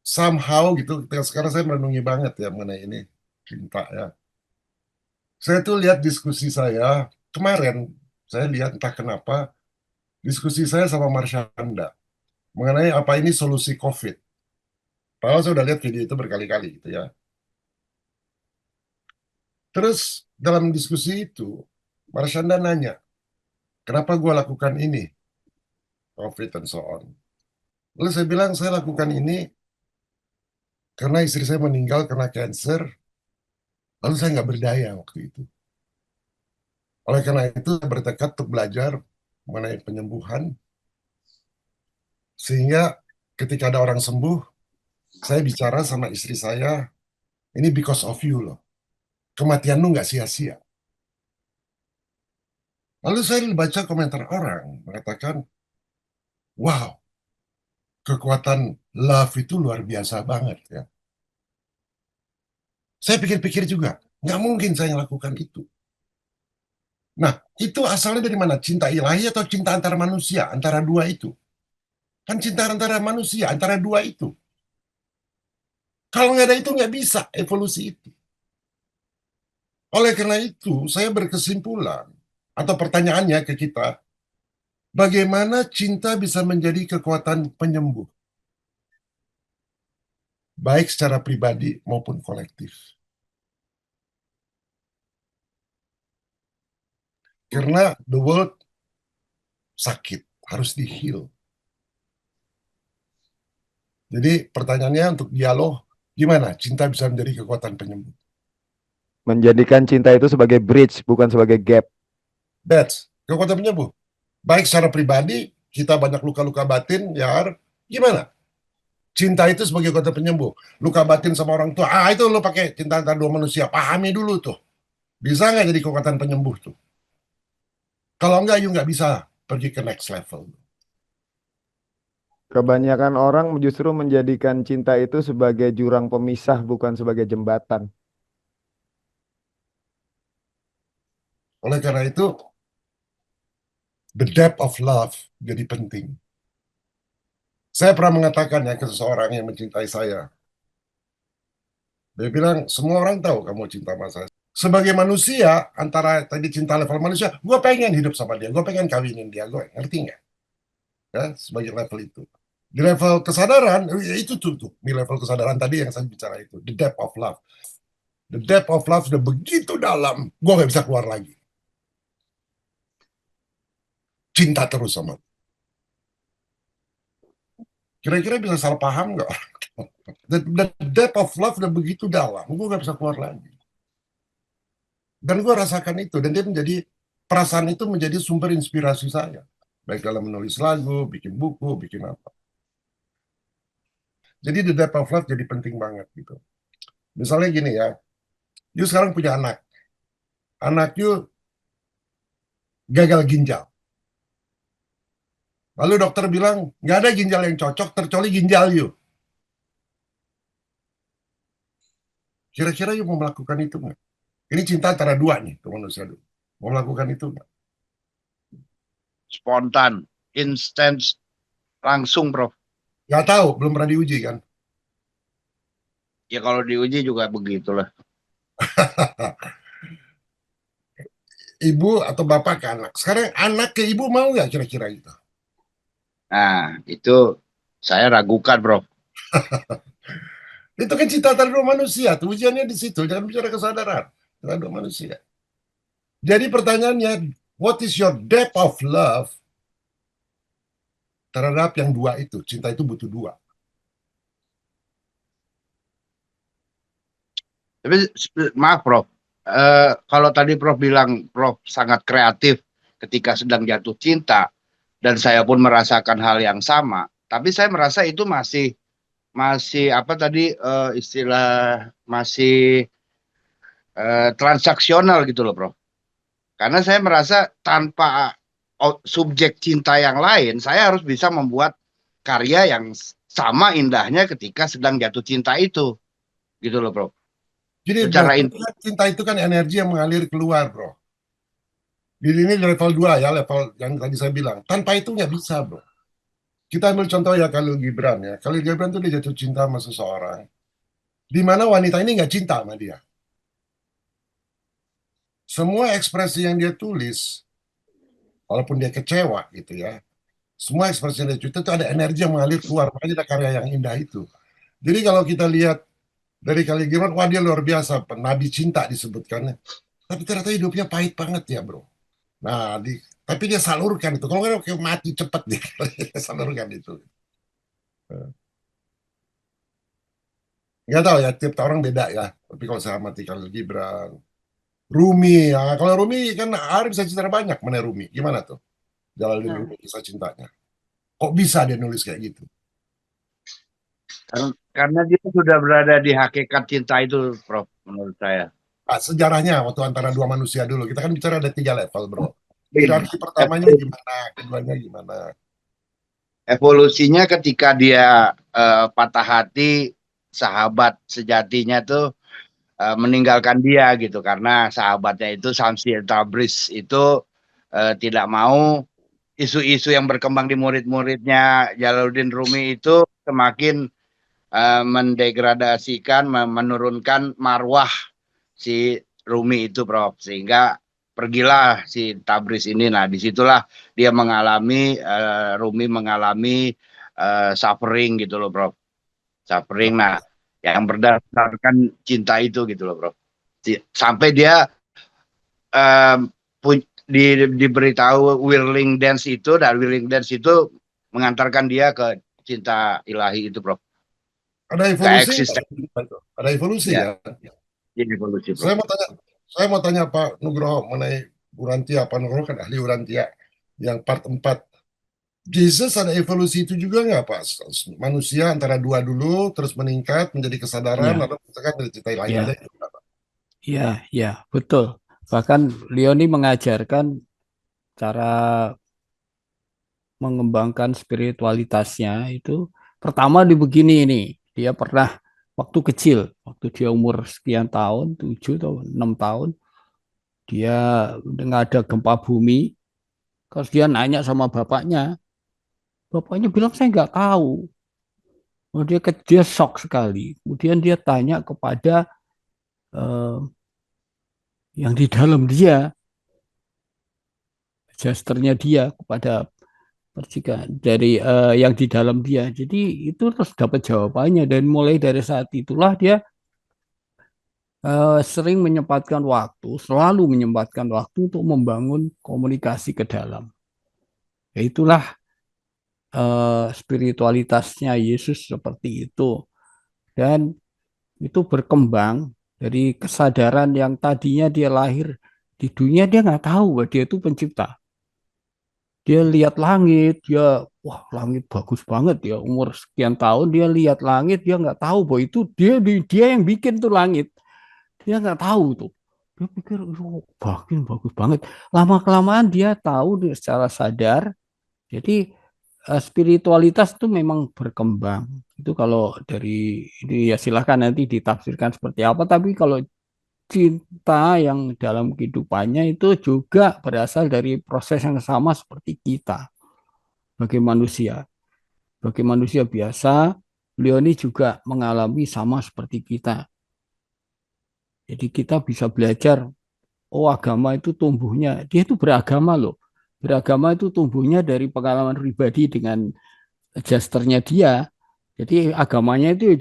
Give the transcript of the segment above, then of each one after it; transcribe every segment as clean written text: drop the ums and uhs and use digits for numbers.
somehow gitu, sekarang saya merenungi banget ya mengenai ini, cinta ya. Saya tuh lihat diskusi saya kemarin, saya lihat entah kenapa, diskusi saya sama Marsyanda mengenai apa ini solusi COVID. Padahal saya udah lihat video itu berkali-kali gitu ya. Terus dalam diskusi itu, Marsyanda nanya, kenapa gue lakukan ini, COVID and so on. Lalu saya bilang, saya lakukan ini karena istri saya meninggal karena cancer, lalu saya nggak berdaya waktu itu. Oleh karena itu, saya bertekad untuk belajar mengenai penyembuhan, sehingga ketika ada orang sembuh, saya bicara sama istri saya, ini because of you loh. Kematian lu nggak sia-sia. Lalu saya baca komentar orang, mengatakan, wow, kekuatan love itu luar biasa banget ya. Saya pikir-pikir juga, nggak mungkin saya melakukan itu. Nah, itu asalnya dari mana? Cinta ilahi atau cinta antara manusia? Antara dua itu. Kan cinta antara manusia, antara dua itu. Kalau nggak ada itu, nggak bisa evolusi itu. Oleh karena itu, saya berkesimpulan, atau pertanyaannya ke kita, bagaimana cinta bisa menjadi kekuatan penyembuh, baik secara pribadi maupun kolektif? Karena the world sakit, harus di-heal. Jadi pertanyaannya untuk dialog, gimana cinta bisa menjadi kekuatan penyembuh? Menjadikan cinta itu sebagai bridge, bukan sebagai gap. That's kekuatan penyembuh. Baik secara pribadi, kita banyak luka-luka batin, ya gimana? Cinta itu sebagai kekuatan penyembuh. Luka batin sama orang tua, itu lo pakai cinta antara dua manusia. Pahami dulu tuh. Bisa nggak jadi kekuatan penyembuh tuh? Kalau nggak, you nggak bisa pergi ke next level. Kebanyakan orang justru menjadikan cinta itu sebagai jurang pemisah, bukan sebagai jembatan. Oleh karena itu, the depth of love jadi penting. Saya pernah mengatakan ya ke seseorang yang mencintai saya. Dia bilang, semua orang tahu kamu cinta sama saya. Sebagai manusia, antara tadi cinta level manusia, gue pengen hidup sama dia, gue pengen kawinin dia, gue ngerti nggak? Ya, sebagai level itu. Di level kesadaran, itu tuh, di level kesadaran tadi yang saya bicara itu, the depth of love. The depth of love sudah begitu dalam, gue nggak bisa keluar lagi. Cinta terus sama. Kira-kira bisa salah paham nggak? The depth of love udah begitu dalam, gue nggak bisa keluar lagi. Dan gue rasakan itu, dan dia menjadi, perasaan itu menjadi sumber inspirasi saya. Baik dalam menulis lagu, bikin buku, bikin apa. Jadi the depth of love jadi penting banget gitu. Misalnya gini ya, you sekarang punya anak. Anak you gagal ginjal. Lalu dokter bilang, nggak ada ginjal yang cocok terkecuali ginjal you. Kira-kira you mau melakukan itu nggak? Ini cinta antara dua nih, ke manusia dulu. Mau melakukan itu nggak? Spontan, instant, langsung, Prof. Nggak tahu, belum pernah diuji kan? Ya kalau diuji juga begitulah. Ibu atau bapak ke anak. Sekarang anak ke ibu mau nggak kira-kira gitu? Nah, itu saya ragukan, Prof. Itu kan cinta antara dua manusia. Tuh, ujiannya di situ. Jangan bicara kesadaran. Antara dua manusia. Jadi pertanyaannya, what is your depth of love terhadap yang dua itu? Cinta itu butuh dua. Tapi maaf, Prof. Kalau tadi Prof bilang Prof sangat kreatif ketika sedang jatuh cinta, dan saya pun merasakan hal yang sama. Tapi saya merasa itu masih masih apa tadi istilah masih transaksional gitu loh, Prof. Karena saya merasa tanpa subjek cinta yang lain, saya harus bisa membuat karya yang sama indahnya ketika sedang jatuh cinta itu, gitu loh, Prof. Jadi bro, Secara cinta itu kan energi yang mengalir keluar bro. Di ini level 2 ya, level yang tadi saya bilang. Tanpa itu nggak bisa bro. Kita ambil contoh ya Khalil Gibran ya. Khalil Gibran tuh dia jatuh cinta sama seseorang. Di mana wanita ini nggak cinta sama dia. Semua ekspresi yang dia tulis, walaupun dia kecewa gitu ya, semua ekspresi yang dia tulis itu ada energi yang mengalir keluar. Makanya ada karya yang indah itu. Jadi kalau kita lihat dari Khalil Gibran, wah dia luar biasa, nabi cinta disebutkannya. Tapi ternyata hidupnya pahit banget ya bro. Nah, tapi dia salurkan itu. Kalau nggak kayak mati cepet dia, salurkan itu. Nggak tahu ya, tiap orang beda ya. Tapi kalau saya amati Khalil Gibran, Rumi ya. Kalau Rumi kan Ari bisa cerita banyak mana Rumi. Gimana tuh? Jalanin Nah, Rumi kisah cintanya. Kok bisa dia nulis kayak gitu? Karena dia sudah berada di hakikat cinta itu, Prof, menurut saya. Nah, sejarahnya waktu antara dua manusia dulu. Kita kan bicara ada 3 level, bro. Iya. Hierarki pertamanya gimana? Keduanya gimana? Evolusinya ketika dia patah hati, sahabat sejatinya tuh meninggalkan dia gitu, karena sahabatnya itu Samsi Tabriz itu tidak mau isu-isu yang berkembang di murid-muridnya Jalaluddin Rumi itu semakin mendegradasikan, menurunkan marwah si Rumi itu, Prof. Sehingga pergilah si Tabriz ini. Nah, disitulah dia mengalami, Rumi mengalami suffering gitu loh, Prof. Suffering. Nah, yang berdasarkan cinta itu gitu loh, Prof. Sampai dia um, diberitahu Whirling Dance itu, dan Whirling Dance itu mengantarkan dia ke cinta ilahi itu, Prof. Ada Ke evolusi nggak? eksisten. Ada evolusi Ya, ya. ini evolusi, Prof. Saya mau tanya Pak Nugroho mengenai Urantia. Pak Nugroho kan ahli Urantia yang part 4. Jesus ada evolusi itu juga nggak Pak? Manusia antara dua dulu, terus meningkat menjadi kesadaran, ya, lalu misalkan mencintai lagi ada ya, itu nggak, Pak? ya, betul. Bahkan Leoni mengajarkan cara mengembangkan spiritualitasnya itu pertama di begini ini. Dia pernah waktu kecil, waktu dia umur sekian tahun, 7 atau 6 tahun, dia nggak ada gempa bumi. Terus dia nanya sama bapaknya, bapaknya bilang saya nggak tahu. Oh, dia shock sekali. Kemudian dia tanya kepada eh, yang di dalam dia, gesternya dia kepada percikan dari yang di dalam dia. Jadi itu terus dapat jawabannya dan mulai dari saat itulah dia sering menyempatkan waktu, selalu menyempatkan waktu untuk membangun komunikasi ke dalam. Itulah spiritualitasnya Yesus seperti itu. Dan itu berkembang dari kesadaran yang tadinya dia lahir di dunia, dia nggak tahu bahwa dia itu pencipta. Dia lihat langit, dia wah langit bagus banget ya, umur sekian tahun dia lihat langit, dia nggak tahu bahwa itu dia yang bikin tuh langit, dia nggak tahu tuh. Dia pikir oh, bagus banget. Lama kelamaan dia tahu secara sadar. Jadi spiritualitas itu memang berkembang. Itu kalau dari ini ya silahkan nanti ditafsirkan seperti apa. Tapi kalau cinta yang dalam kehidupannya itu juga berasal dari proses yang sama seperti kita sebagai manusia. Sebagai manusia biasa, beliau ini juga mengalami sama seperti kita. Jadi kita bisa belajar, oh agama itu tumbuhnya, dia itu beragama loh. Beragama itu tumbuhnya dari pengalaman pribadi dengan gesternya dia. Jadi agamanya itu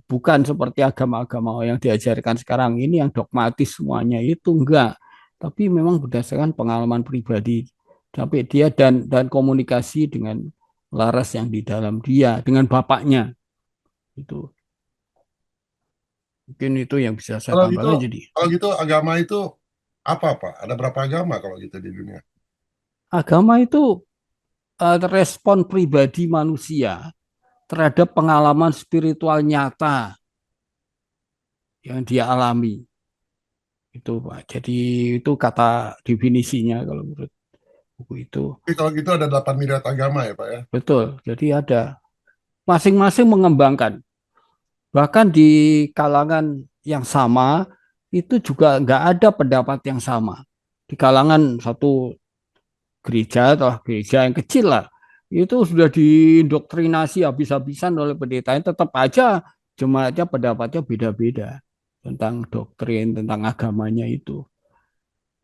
bukan seperti agama-agama yang diajarkan sekarang ini yang dogmatis semuanya itu enggak. Tapi memang berdasarkan pengalaman pribadi. Sampai dia dan komunikasi dengan laras yang di dalam dia dengan bapaknya itu. Mungkin itu yang bisa saya Kalau gitu, tambahkan jadi. kalau gitu agama itu apa Pak? Ada berapa agama kalau gitu di dunia? Agama itu respon pribadi manusia terhadap pengalaman spiritual nyata yang dia alami. Itu Pak. Jadi itu kata definisinya kalau menurut buku itu. Tapi kalau gitu ada 8 miliar agama ya Pak ya? Betul. Jadi ada masing-masing mengembangkan. Bahkan di kalangan yang sama itu juga nggak ada pendapat yang sama. Di kalangan satu gereja atau gereja yang kecil lah. itu sudah diindoktrinasi habis-habisan oleh pendetanya, tetap aja jemaatnya pendapatnya beda-beda tentang doktrin, tentang agamanya itu.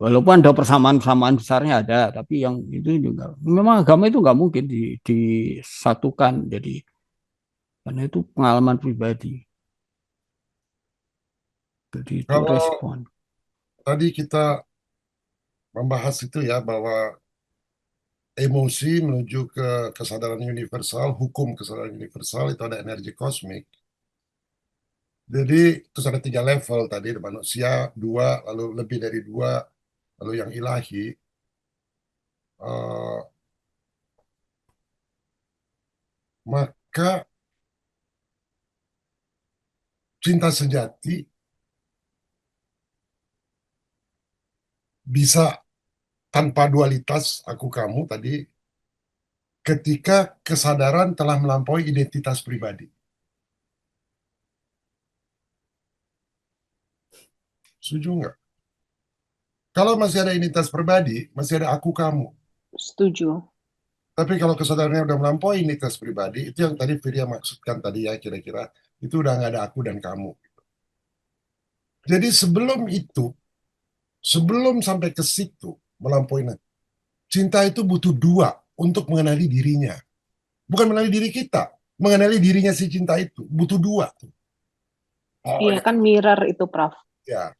Walaupun ada persamaan-persamaan besarnya ada, tapi yang itu juga memang agama itu nggak mungkin disatukan. Jadi karena itu pengalaman pribadi. Jadi itu Kalau respon. tadi kita membahas itu ya bahwa emosi menuju ke kesadaran universal, hukum kesadaran universal itu ada energi kosmik. Jadi terus ada 3 level tadi, ada manusia 2, lalu lebih dari 2, lalu yang ilahi. Eh, maka cinta sejati bisa tanpa dualitas aku kamu tadi ketika kesadaran telah melampaui identitas pribadi. Setuju nggak? Kalau masih ada identitas pribadi, masih ada aku kamu. Setuju. Tapi kalau kesadarannya udah melampaui identitas pribadi, itu yang tadi Firya maksudkan tadi ya kira-kira, itu udah nggak ada aku dan kamu. Jadi sebelum itu, sebelum sampai ke situ, melampaui, cinta itu butuh 2 untuk mengenali dirinya. Bukan mengenali diri kita, mengenali dirinya si cinta itu. Butuh 2. Oh Iya ya, kan mirror itu, Prof. ya.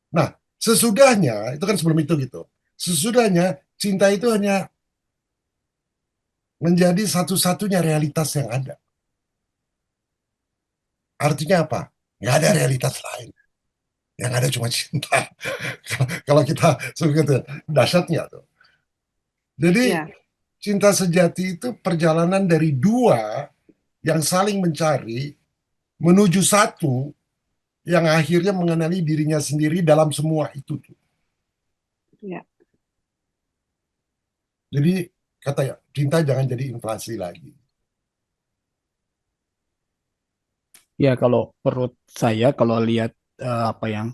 Nah, sesudahnya, itu kan sebelum itu gitu. Sesudahnya, cinta itu hanya menjadi satu-satunya realitas yang ada. Artinya apa? Nggak ada realitas lain. Yang ada cuma cinta. Kalau kita sebegitu dahsyatnya tuh. Jadi Iya, cinta sejati itu perjalanan dari 2 yang saling mencari menuju satu yang akhirnya mengenali dirinya sendiri dalam semua itu tuh. iya. Jadi kata ya, cinta jangan jadi inflasi lagi. Ya kalau perut saya kalau lihat apa yang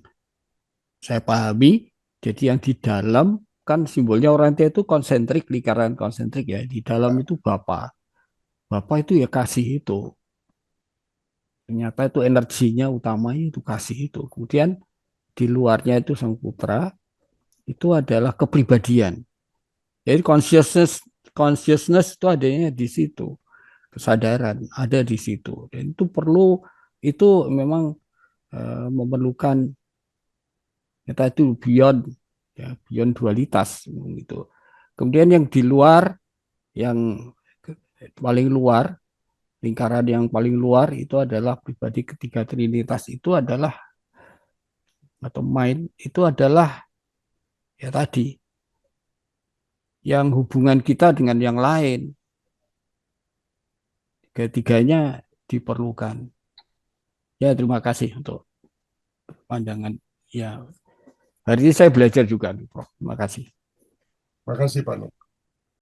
saya pahami, jadi yang di dalam kan simbolnya orang tua itu konsentrik, lingkaran konsentrik ya. Di dalam Ya, itu Bapa. Bapa itu ya kasih itu. Ternyata itu energinya utamanya itu kasih itu. Kemudian di luarnya itu sang putra itu adalah kepribadian. Jadi consciousness itu adanya di situ. Kesadaran ada di situ. Dan itu perlu itu memang memerlukan kita itu beyond ya beyond dualitas gitu. Kemudian yang di luar yang paling luar lingkaran yang paling luar itu adalah pribadi ketiga trinitas itu adalah atau mind itu adalah ya tadi yang hubungan kita dengan yang lain ketiganya diperlukan. Ya terima kasih untuk pandangan ya hari ini saya belajar juga Prof. Terima kasih. makasih Pak Nur.